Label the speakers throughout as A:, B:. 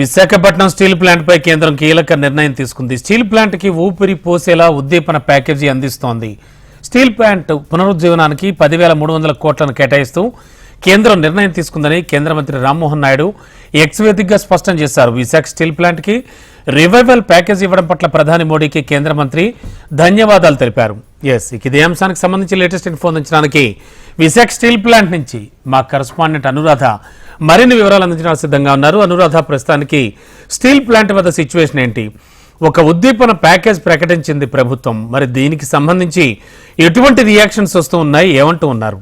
A: Visakhapatnam steel plant పై కేంద్రం కీలక నిర్ణయం తీసుకుంది. స్టీల్ ప్లాంట్ కి ఊపిరి పోసేలా ఉద్దీపన ప్యాకేజీ అందిస్తోంది. స్టీల్ ప్లాంట్ పునరుజ్జీవనానికి 10,300 కోట్లను కేటాయిస్తూ కేంద్రం నిర్ణయం తీసుకుందని కేంద్ర మంత్రి రామ్మోహన్ నాయుడు ఎక్స్ వేదికగా స్పష్టం చేశారు. విశాఖ స్టీల్ ప్లాంట్ కి రివైవల్ ప్యాకేజీ ఇవ్వడం పట్ల ప్రధాని మోడీకి కేంద్ర మంత్రి ధన్యవాదాలు తెలిపారు. ఇదే అంశానికి సంబంధించి లేటెస్ట్ ఇన్ఫో అందించడానికి విశాఖ స్టీల్ ప్లాంట్ నుంచి మా కరెస్పాండెంట్ అనురాధ మరిన్ని వివరాలు అందించడానికి సిద్ధంగా ఉన్నారు. అనురాధ, ప్రస్తుతానికి స్టీల్ ప్లాంట్ వద్ద సిచ్యువేషన్ ఏంటి? ఒక ఉద్దీపన ప్యాకేజ్ ప్రకటించింది ప్రభుత్వం, మరి దీనికి సంబంధించి ఎటువంటి రియాక్షన్స్ వస్తూ ఉన్నాయి, ఏమంటూ ఉన్నారు?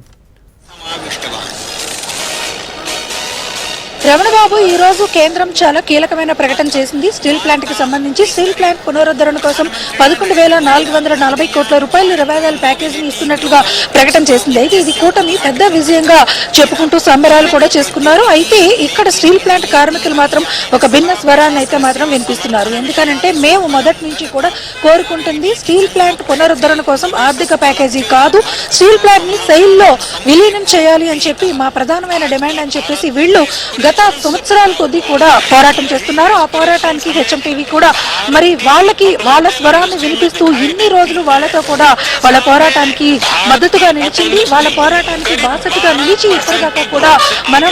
B: రమణబాబు, ఈ రోజు కేంద్రం చాలా కీలకమైన ప్రకటన చేసింది. స్టీల్ ప్లాంట్ కి సంబంధించి స్టీల్ ప్లాంట్ పునరుద్ధరణ కోసం 11,440 కోట్ల రూపాయలు రివైవల్ ప్యాకేజీని ఇస్తున్నట్లుగా ప్రకటన చేసింది. అయితే ఇది కూటమి పెద్ద విజయంగా చెప్పుకుంటూ సంబరాలు కూడా చేసుకున్నారు. అయితే ఇక్కడ స్టీల్ ప్లాంట్ కార్మికులు మాత్రం ఒక భిన్న స్వరాన్ని అయితే మాత్రం వినిపిస్తున్నారు. ఎందుకనంటే మేము మొదటి నుంచి కూడా కోరుకుంటుంది స్టీల్ ప్లాంట్ పునరుద్ధరణ కోసం ఆర్థిక ప్యాకేజీ కాదు, స్టీల్ ప్లాంట్ ని సెయిల్లో విలీనం చేయాలి అని చెప్పి మా ప్రధానమైన డిమాండ్ అని చెప్పేసి వీళ్ళు గత సంవత్సరాల కొద్దీ కూడా పోరాటం చేస్తున్నారు. ఆ పోరాటానికి హెచ్ఎంటీవీ కూడా మరి వాళ్ళ స్వరాన్ని వినిపిస్తూ ఇన్ని రోజులు వాళ్ళతో కూడా వాళ్ళ పోరాటానికి మద్దతుగా నిలిచింది. వాళ్ళ పోరాటానికి బాసటగా నిలిచి ఇప్పటిదాకా కూడా మనం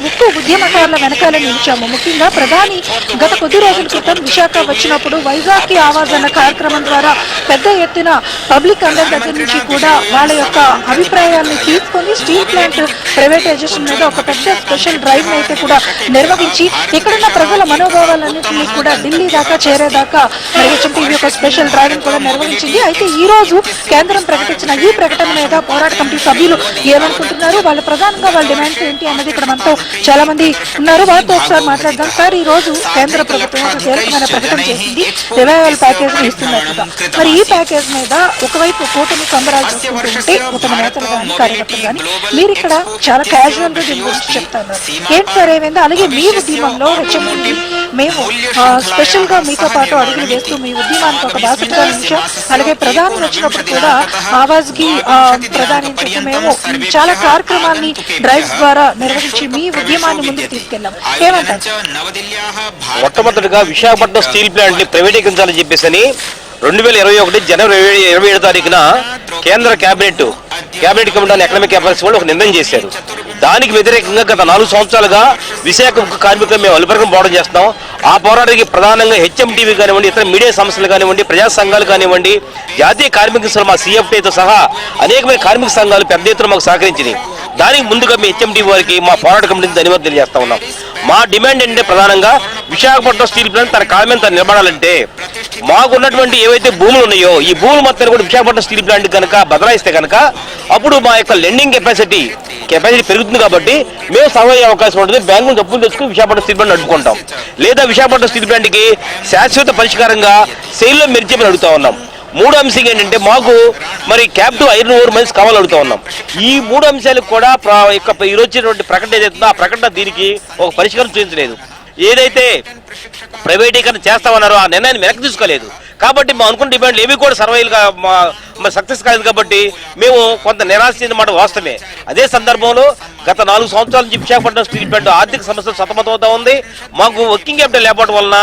B: ఉక్కు ఉద్యమకారుల వెనకాల నిలిచాము. ముఖ్యంగా ప్రధాని గత కొద్ది రోజుల క్రితం విశాఖ వచ్చినప్పుడు వైజాగ్ కి ఆవాజ్ అన్న కార్యక్రమం ద్వారా పెద్ద ఎత్తున పబ్లిక్ అందరి దగ్గర నుంచి కూడా వాళ్ళ యొక్క అభిప్రాయాన్ని తీసుకొని స్టీల్ ప్లాంట్ ప్రైవేటైజేషన్ మీద ఒక పెద్ద స్పెషల్ డ్రైవ్ అయితే కూడా నిర్వహించి ఇక్కడున్న ప్రజల మనోభావాలన్నింటినీ కూడా ఢిల్లీ దాకా చేరేదాకా మరి హెచ్ఎంటీవీ ఒక స్పెషల్ డ్రైవ్ కూడా నిర్వహించింది. అయితే ఈ రోజు కేంద్రం ప్రకటించిన ఈ ప్రకటన మీద పోరాట కమిటీ సభ్యులు ఏమనుకుంటున్నారు, వాళ్ళు ప్రధానంగా వాళ్ళ డిమాండ్స్ ఏంటి అన్నది ఇక్కడ మనతో చాలా మంది ఉన్నారు. వాళ్ళతో ఒకసారి మాట్లాడదాం. సార్, ఈ రోజు కేంద్ర ప్రభుత్వం ఒక కీలకమైన ప్రకటన చేసింది, రివైవల్ ప్యాకేజ్ ఇస్తున్నట్టుగా. మరి ఈ ప్యాకేజ్ మీద ఒకవైపు కూటమి సంబరాలు చేసుకుంటుంటే ఉత్తమ నేతలు కానీ కార్యకర్తలు కానీ మీరు ఇక్కడ చాలా క్యాజువల్ గా దీని గురించి చెప్తారు. ఏంటి సార్ ఏమైందో? అలాగే మీ ఉద్యమంలో హెచ్ఎంటీ మేము స్పెషల్ గా మీతో పాటు అడుగులు వేస్తూ మీ ఉద్యమానికి ఒక బాధ్యతగా నిలిచాం. అలాగే ప్రధాని వచ్చినప్పుడు కూడా ఆవాజ్ కి ప్రధాని చెప్పి మేము చాలా కార్యక్రమాల్ని డ్రైవ్స్ ద్వారా నిర్వహించి మీ ఉద్యమాన్ని ముందుకు తీసుకెళ్లాం. ఏమంటారు?
C: మొట్టమొదటిగా విశాఖపట్నం స్టీల్ ప్లాంట్ ని ప్రైవేటీకరించాలని చెప్పేసి 2021 జనవరి 27 తారీఖున కేంద్ర కేబినెట్ కమిటీ ఎకనామిక్ అఫైర్స్ వాళ్ళు ఒక నిర్ణయం చేశారు. దానికి వ్యతిరేకంగా గత 4 సంవత్సరాలుగా విశాఖ కార్మికులు మేము అలుపరకం పోరాటం చేస్తున్నాం. ఆ పోరాటానికి ప్రధానంగా హెచ్ఎంటీవీ కానివ్వండి, ఇతర మీడియా సంస్థలు కానివ్వండి, ప్రజా సంఘాలు కానివ్వండి, జాతీయ కార్మిక సంఘం మా సిఎఫ్టీతో సహా అనేకమైన కార్మిక సంఘాలు పెద్ద ఎత్తున మాకు సహకరించింది. దానికి ముందుగా మీ హెచ్ఎంటీ వారికి మా పోరాట కమిటీకి ధన్యవాదాలు తెలియజేస్తా ఉన్నాం. మా డిమాండ్ ఏంటంటే ప్రధానంగా విశాఖపట్నం స్టీల్ ప్లాంట్ తన కాలం తను నిలబడాలంటే మాకున్నటువంటి ఏవైతే భూములు ఉన్నాయో ఈ భూములు మొత్తాన్ని కూడా విశాఖపట్నం స్టీల్ ప్లాంట్ కనుక బదలాయిస్తే కనుక అప్పుడు మా యొక్క లెండింగ్ కెపాసిటీ పెరుగుతుంది. కాబట్టి మేము సర్వయ్యే అవకాశం ఉంటుంది. బ్యాంకులు డబ్బులు తెచ్చుకుని విశాఖపట్నం స్టీల్ ప్లాంట్ అడ్డుకుంటాం, లేదా విశాఖపట్నం స్టీల్ ప్లాంట్కి శాశ్వత పరిష్కారంగా సెయిల్లో మెరిచేమని అడుగుతా ఉన్నాం. మూడో అంశం ఏంటంటే మాకు మరి క్యాప్టివ్ ఐరన్ ఓర్ మైన్స్ కావాలని అడుగుతా ఉన్నాం. ఈ 3 అంశాలకు కూడా ఈరోజు వచ్చినటువంటి ప్రకటన ఏదైతుందో ఆ ప్రకటన దీనికి ఒక పరిష్కారం చూపించలేదు. ఏదైతే ప్రైవేటీకరణ చేస్తామన్నారో ఆ నిర్ణయాన్ని వెనక్కి తీసుకోలేదు. కాబట్టి మా అనుకున్న డిమాండ్లు ఏవి కూడా సర్వైల్గా సక్సెస్ కాలేదు. కాబట్టి మేము కొంత నిరాశ చెందినమాట వాస్తవమే. అదే సందర్భంలో గత 4 సంవత్సరాల నుంచి విశాఖపట్నం స్టీల్ ప్లాంట్ ఆర్థిక సమస్యలు సతమతమవుతా ఉంది. మాకు వర్కింగ్ క్యాపిటల్ లేకపోవడం వలన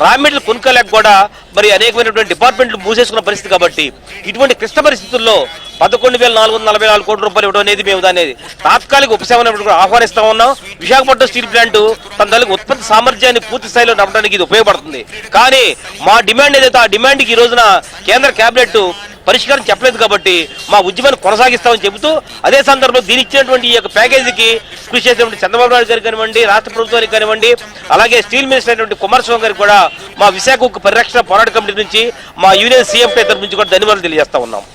C: రా మెటీరియల్ కొనుక్కోలేక కూడా మరి అనేకమైనటువంటి డిపార్ట్మెంట్లు మూసేసుకున్న పరిస్థితి. కాబట్టి ఇటువంటి క్లిష్ట పరిస్థితుల్లో 11,444 కోట్ల రూపాయలు ఇవ్వడం అనేది మేము దాన్ని తాత్కాలిక ఉపశమనం ఆహ్వానిస్తా ఉన్నాం. విశాఖపట్నం స్టీల్ ప్లాంట్ తన దానికి ఉత్పత్తి సామర్థ్యాన్ని పూర్తి స్థాయిలో నడపడానికి ఇది ఉపయోగపడుతుంది. కానీ మా డిమాండ్ ఏదైతే ఆ డిమాండ్కి ఈ రోజున కేంద్ర కేబినెట్ పరిష్కారం చెప్పలేదు. కాబట్టి మా ఉద్యమాన్ని కొనసాగిస్తామని చెబుతూ అదే సందర్భంలో దీని ఇచ్చినటువంటి ఈ యొక్క ప్యాకేజీకి కృషి చేసినటువంటి చంద్రబాబు నాయుడు గారికి కానివ్వండి, రాష్ట్ర ప్రభుత్వానికి కానివ్వండి, అలాగే స్టీల్ మినిస్టర్ అయినటువంటి కుమారస్వామి గారికి కూడా మా విశాఖ ఉక్కు పరిరక్షణ పోరాట కమిటీ నుంచి మా యూనియన్ సీఎంపీ తరఫు నుంచి కూడా ధన్యవాదాలు తెలియజేస్తా ఉన్నాం.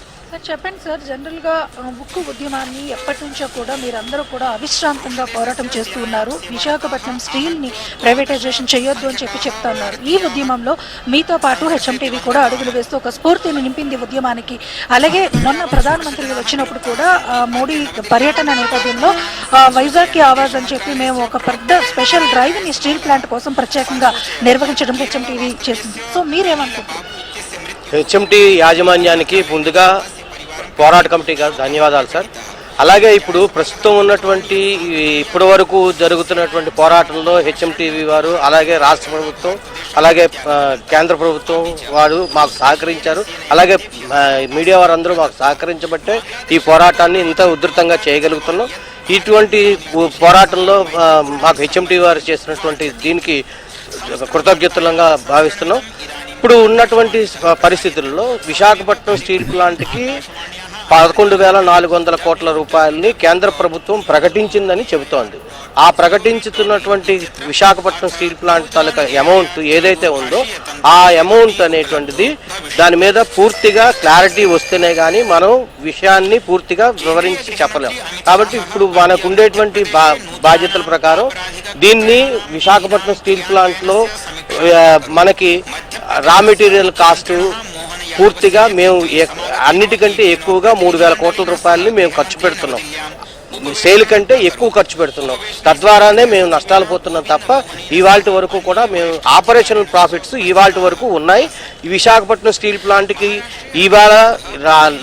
B: చెప్పండి సార్, జనరల్ గా ఉక్కు ఉద్యమాన్ని ఎప్పటి నుంచో కూడా మీరందరూ కూడా అవిశ్రాంతంగా పోరాటం చేస్తూ ఉన్నారు. విశాఖపట్నం స్టీల్ ని ప్రైవేటైజేషన్ చేయొద్దు అని చెప్తా ఉన్నారు. ఈ ఉద్యమంలో మీతో పాటు హెచ్ఎంటీవీ కూడా అడుగులు వేస్తూ ఒక స్ఫూర్తిని నింపింది ఉద్యమానికి. అలాగే మొన్న ప్రధానమంత్రి వచ్చినప్పుడు కూడా మోడీ పర్యటన నేపథ్యంలో వైజాగ్ కి ఆవాజ్ అని చెప్పి మేము ఒక పెద్ద స్పెషల్ డ్రైవ్ ని స్టీల్ ప్లాంట్ కోసం ప్రత్యేకంగా నిర్వహించడం హెచ్ఎంటీవీ చేసింది. సో మీరేమనుకుంటున్నారు?
C: హెచ్ఎంటీ యాజమాన్యానికి ముందుగా పోరాట కమిటీగా ధన్యవాదాలు సార్. అలాగే ఇప్పుడు ప్రస్తుతం ఉన్నటువంటి ఇప్పటి వరకు జరుగుతున్నటువంటి పోరాటంలో హెచ్ఎంటీవీ వారు, అలాగే రాష్ట్ర ప్రభుత్వం, అలాగే కేంద్ర ప్రభుత్వం వారు మాకు సహకరించారు. అలాగే మీడియా వారందరూ మాకు సహకరించబట్టే ఈ పోరాటాన్ని ఇంత ఉధృతంగా చేయగలుగుతున్నాం. ఇటువంటి పోరాటంలో మాకు హెచ్ఎంటీవీ వారు చేసినటువంటి దీనికి కృతజ్ఞతలంగా భావిస్తున్నాం. ఇప్పుడు ఉన్నటువంటి పరిస్థితుల్లో విశాఖపట్నం స్టీల్ ప్లాంట్కి 11,400 కోట్ల రూపాయలని కేంద్ర ప్రభుత్వం ప్రకటించిందని చెబుతోంది. ఆ ప్రకటించుతున్నటువంటి విశాఖపట్నం స్టీల్ ప్లాంట్ తాలూకా అమౌంట్ ఏదైతే ఉందో ఆ అమౌంట్ అనేటువంటిది దాని మీద పూర్తిగా క్లారిటీ వస్తేనే కానీ మనం విషయాన్ని పూర్తిగా వివరించి చెప్పలేము. కాబట్టి ఇప్పుడు మనకు ఉండేటువంటి బాధ్యతల ప్రకారం దీన్ని విశాఖపట్నం స్టీల్ ప్లాంట్లో మనకి రా మెటీరియల్ కాస్ట్ పూర్తిగా మేము అన్నిటికంటే ఎక్కువగా 3,000 కోట్ల రూపాయలని మేము ఖర్చు పెడుతున్నాం. సేల్ కంటే ఎక్కువ ఖర్చు పెడుతున్నాం. తద్వారానే మేము నష్టాలు పోతున్నాం తప్ప ఇవాళ వరకు కూడా మేము ఆపరేషనల్ ప్రాఫిట్స్ ఇవాళ వరకు ఉన్నాయి. ఈ విశాఖపట్నం స్టీల్ ప్లాంట్కి ఇవాళ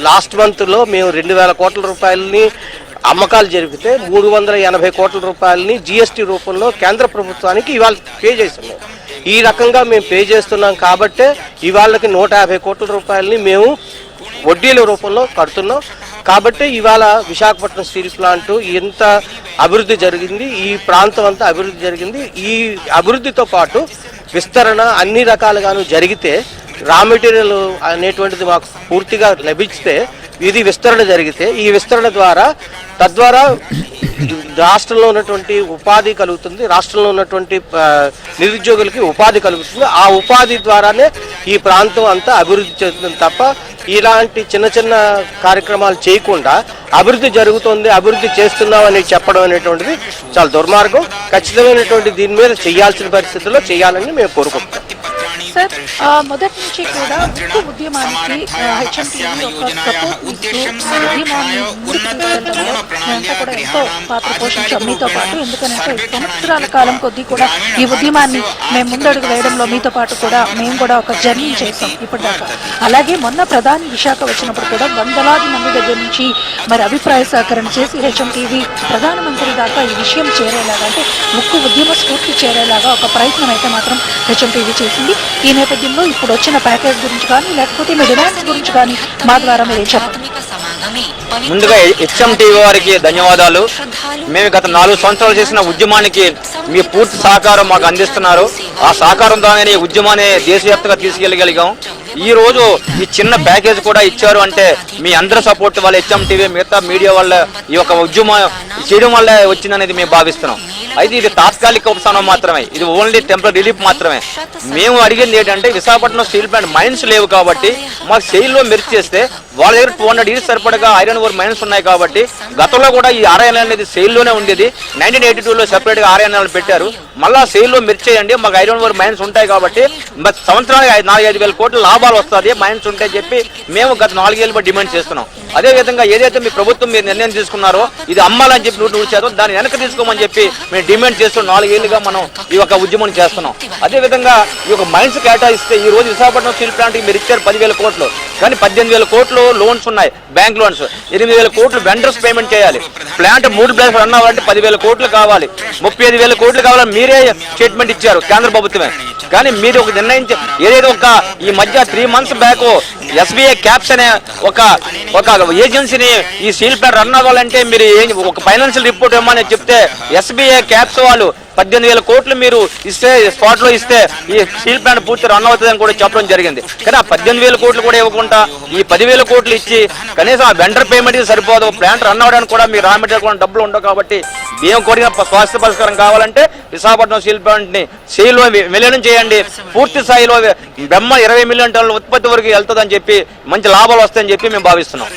C: లాస్ట్ మంత్లో మేము 2,000 కోట్ల రూపాయలని అమ్మకాలు జరిగితే 380 కోట్ల రూపాయలని జిఎస్టీ రూపంలో కేంద్ర ప్రభుత్వానికి ఇవాళ పే చేస్తున్నాం. ఈ రకంగా మేము పే చేస్తున్నాం కాబట్టే ఇవాళకి 150 కోట్ల రూపాయలని మేము వడ్డీల రూపంలో కడుతున్నాం. కాబట్టి ఇవాళ విశాఖపట్నం స్టీల్ ప్లాంట్ ఎంత అభివృద్ధి జరిగింది, ఈ ప్రాంతం అంతా అభివృద్ధి జరిగింది. ఈ అభివృద్ధితో పాటు విస్తరణ అన్ని రకాలుగాను జరిగితే రా మెటీరియల్ అనేటువంటిది మాకు పూర్తిగా లభిస్తే ఇది విస్తరణ జరిగితే ఈ విస్తరణ ద్వారా తద్వారా రాష్ట్రంలో ఉన్నటువంటి ఉపాధి కలుగుతుంది, రాష్ట్రంలో ఉన్నటువంటి నిరుద్యోగులకి ఉపాధి కలుగుతుంది. ఆ ఉపాధి ద్వారానే ఈ ప్రాంతం అంతా అభివృద్ధి చెందుతుంది తప్ప ఇలాంటి చిన్న చిన్న కార్యక్రమాలు చేయకుండా అభివృద్ధి జరుగుతుంది, అభివృద్ధి చేస్తున్నాం అని చెప్పడం అనేటువంటిది చాలా దుర్మార్గం. ఖచ్చితమైనటువంటి దీని మీద చేయాల్సిన పరిస్థితుల్లో చేయాలని మేము కోరుకుంటున్నాం.
B: సార్, మొదటి నుంచి కూడా ఉక్కు ఉద్యమానికి హెచ్ఎంటీవీ ఒక సపోర్ట్ ఇస్తూ ఉద్యమాన్ని ముందుకు తీసుకెళ్లడంలో మేమంతా కూడా ఎంతో పాత్ర పోషించాం మీతో పాటు. ఎందుకంటే సంవత్సరాల కాలం కొద్దీ కూడా ఈ ఉద్యమాన్ని మేము ముందడుగు వేయడంలో మీతో పాటు కూడా మేము కూడా ఒక జర్నీ చేసాం ఇప్పటిదాకా. అలాగే మొన్న ప్రధాని విశాఖ వచ్చినప్పుడు కూడా వందలాది మంది దగ్గర నుంచి మరి అభిప్రాయ సేకరణ చేసి హెచ్ఎంటీవీ ప్రధానమంత్రి దాకా ఈ విషయం చేరేలాగా, అంటే ఉక్కు ఉద్యమ స్ఫూర్తి చేరేలాగా ఒక ప్రయత్నం అయితే మాత్రం హెచ్ఎంటీవీ చేసింది. ఈ నేపథ్యంలో ఇప్పుడు వచ్చిన ప్యాకేజ్ గురించి కానీ లేకపోతే మీ డిమాండ్స్ గురించి కానీ మా ద్వారా మీరు చెప్పండి.
D: ముందుగా హెచ్ఎంటీవీ వారికి ధన్యవాదాలు. మేము గత 4 సంవత్సరాలు చేసిన ఉద్యమానికి మీ పూర్తి సహకారం మాకు అందిస్తున్నారు. ఆ సహకారం ద్వారానే ఈ ఉద్యమాన్ని దేశవ్యాప్తంగా తీసుకెళ్ళగలిగాం. ఈ రోజు ఈ చిన్న ప్యాకేజ్ కూడా ఇచ్చారు అంటే మీ అందరి సపోర్ట్ వల్ల హెచ్ఎంటీవీ మిగతా మీడియా వల్ల ఈ యొక్క ఉద్యమం చేయడం వల్ల వచ్చిందనేది మేము భావిస్తున్నాం. అయితే ఇది తాత్కాలిక ఉపశమనం మాత్రమే, ఇది ఓన్లీ టెంపరీ రిలీఫ్ మాత్రమే. మేము అడిగింది ఏంటంటే విశాఖపట్నం స్టీల్ ప్లాంట్ మైన్స్ లేవు కాబట్టి మాకు సెయిల్లో మెర్జ్ చేస్తే వాళ్ళ దగ్గర 200 years సరిపడగా ఐరన్ ఓర్ మైన్స్ ఉన్నాయి కాబట్టి గతంలో కూడా ఈ ఆర్ఐఎన్ అనేది సెయిల్లోనే ఉండేది. 1982లో సెపరేట్గా ఆర్ఐఎన్ పెట్టారు. మళ్ళా సెయిల్లో మెర్జ్ చేయండి, మాకు ఐరన్ ఓర్ మైన్స్ ఉంటాయి కాబట్టి సంవత్సరానికి 4-5 వేల కోట్ల లాభాలు వస్తుంది మైన్స్ ఉంటాయి చెప్పి మేము గత 4 ఏళ్ళు డిమాండ్ చేస్తున్నాం. అదేవిధంగా ఏదైతే మీ ప్రభుత్వం మీరు నిర్ణయం తీసుకున్నారో ఇది అమ్మాలని చెప్పి 100% దాన్ని వెనక్కి తీసుకోమని చెప్పి మేము డిమాండ్ చేస్తూ 4 ఏళ్ళుగా మనం ఈ యొక్క ఉద్యమం చేస్తున్నాం. అదేవిధంగా ఈ యొక్క మైన్స్ కేటాయిస్తే ఈ రోజు విశాఖపట్నం స్టీల్ ప్లాంట్కి మీరు ఇచ్చారు 10,000 కోట్లు, కానీ 18,000 కోట్లు లోన్స్ ఉన్నాయి, బ్యాంక్ లోన్స్. 8,000 కోట్లు వెండర్స్ పేమెంట్ చేయాలి. ప్లాంట్ 3 ప్లేస్ రన్ అవ్వాలంటే 10,000 కోట్లు కావాలి, 35,000 కోట్లు కావాలని మీరే స్టేట్మెంట్ ఇచ్చారు కేంద్ర ప్రభుత్వమే. కానీ మీరు ఒక నిర్ణయించి ఏదైతే ఒక ఈ మధ్య 3 months బ్యాక్ ఎస్బీఐ క్యాప్స్ అనే ఒక ఏజెన్సీని ఈ స్టీల్ ప్లాంట్ రన్ అవ్వాలంటే మీరు ఒక ఫైనాన్షియల్ రిపోర్ట్ ఇవ్వమని చెప్తే ఎస్బీఐ క్యాప్స్ వాళ్ళు 18,000 కోట్లు మీరు ఇస్తే స్పాట్ లో ఇస్తే ఈ స్టీల్ ప్లాంట్ పూర్తి రన్ అవుతుందని కూడా చెప్పడం జరిగింది. కానీ ఆ 18,000 కోట్లు కూడా ఇవ్వకుండా ఈ 10,000 కోట్లు ఇచ్చి కనీసం ఆ వెండర్ పేమెంట్ సరిపోదు. ప్లాంట్ రన్ అవ్వడానికి కూడా మీరు రా మెటీరియల్ కూడా డబ్బులు ఉండవు. కాబట్టి మేము కోరిన స్వాస్థ్య పరిష్కారం కావాలంటే విశాఖపట్నం స్టీల్ ప్లాంట్ ని సేల్లో విలీనం చేయండి. పూర్తి స్థాయిలో బ్రహ్మ 20 మిలియన్ టన్నుల ఉత్పత్తి వరకు వెళ్తుందని చెప్పి మంచి లాభాలు వస్తాయని చెప్పి మేము భావిస్తున్నాం.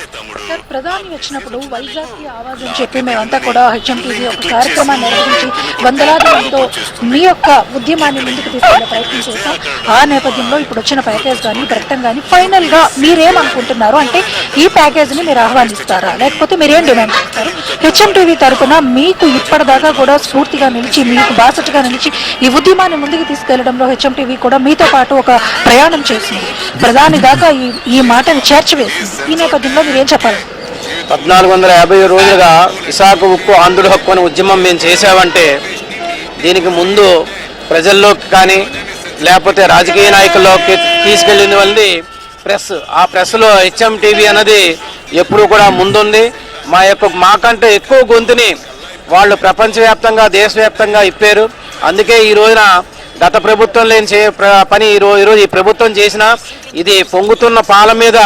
B: సార్, ప్రధాని వచ్చినప్పుడు వైజాగ్కి ఆవాజ్ అని చెప్పి మేమంతా కూడా హెచ్ఎంటీవీ ఒక కార్యక్రమాన్ని నిర్వహించి వందలాది మందితో మీ యొక్క ఉద్యమాన్ని ముందుకు తీసుకెళ్లే ప్రయత్నం చేశాం. ఆ నేపథ్యంలో ఇప్పుడు వచ్చిన ప్యాకేజ్ కానీ ప్రకటన కానీ ఫైనల్ గా మీరేమనుకుంటున్నారు? అంటే ఈ ప్యాకేజ్ ని మీరు ఆహ్వానిస్తారా, లేకపోతే మీరేం డిమాండ్ చేస్తారు? హెచ్ఎంటీవీ తరఫున మీకు ఇప్పటిదాకా కూడా స్ఫూర్తిగా నిలిచి మీకు బాసటగా నిలిచి ఈ ఉద్యమాన్ని ముందుకు తీసుకెళ్లడంలో హెచ్ఎంటీవీ కూడా మీతో పాటు ఒక ప్రయాణం చేసింది, ప్రధాని దాకా ఈ మాటని చేర్చివేసింది. ఈ నేపథ్యంలో మీరేం చెప్పాలి?
E: 1450 రోజులుగా విశాఖ ఉక్కు ఆంధ్రుల హక్కు అనే ఉద్యమం మేము చేసామంటే దీనికి ముందు ప్రజల్లోకి కానీ లేకపోతే రాజకీయ నాయకుల్లోకి తీసుకెళ్ళిన వాళ్ళని ప్రెస్. ఆ ప్రెస్లో హెచ్ఎం టీవీ అన్నది ఎప్పుడు కూడా ముందుంది. మాకంటే ఎక్కువ గొంతుని వాళ్ళు ప్రపంచవ్యాప్తంగా దేశవ్యాప్తంగా ఇప్పారు. అందుకే ఈ రోజున గత ప్రభుత్వం లేని పని ఈరోజు ఈ ప్రభుత్వం చేసిన ఇది పొంగుతున్న పాల మీద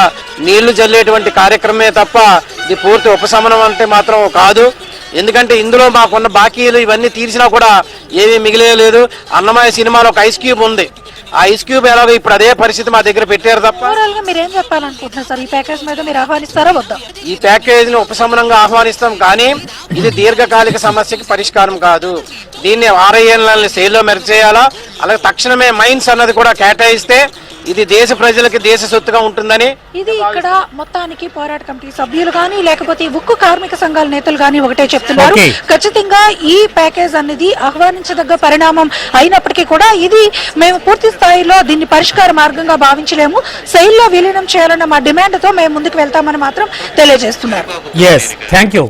E: నీళ్లు జల్లేటువంటి కార్యక్రమమే తప్ప ఇది పూర్తి ఉపశమనం అంటే మాత్రం కాదు. ఎందుకంటే ఇందులో మాకున్న బాకీలు ఇవన్నీ తీర్చినా కూడా ఏమీ మిగిలేదు. అన్నమయ్య సినిమాలో ఒక ఐస్ క్యూబ్ ఉంది. ఆ ఐస్ క్యూబ్ ఎలాగో ఇప్పుడు అదే పరిస్థితి మా దగ్గర పెట్టారు తప్ప.
B: మీరు ఏం చెప్పాలనుకుంటున్నారు సార్? ఈ ప్యాకేజ్ మీద మీరు ఆహ్వానిస్తారా వద్దా?
E: ఈ ప్యాకేజీని ఉపశమనంగా ఆహ్వానిస్తాం, కానీ ఇది దీర్ఘకాలిక సమస్యకి పరిష్కారం కాదు. దీన్ని RINలని సేల్లో మెర్జ్ చేయాలా, అలాగే తక్షణమే మైన్స్ అన్నది కూడా కేటాయిస్తే ఇది దేశ ప్రజలకి దేశ సొత్తుగా ఉంటుందని.
B: ఇది ఇక్కడ మొత్తానికి పోరాట కమిటీ సభ్యులు కానీ లేకపోతే ఉక్కు కార్మిక సంఘాల నేతలు కానీ ఒకటే చెప్తున్నారు. ఖచ్చితంగా ఈ ప్యాకేజ్ అనేది ఆహ్వానించదగ్గ పరిణామం అయినప్పటికీ కూడా ఇది మేము పూర్తి స్థాయిలో దీన్ని పరిష్కార మార్గంగా భావించలేము, సెయిల్లో విలీనం చేయాలన్న మా డిమాండ్ తో మేము ముందుకు వెళ్తామని మాత్రం తెలియజేస్తున్నారు.
A: Yes, thank you.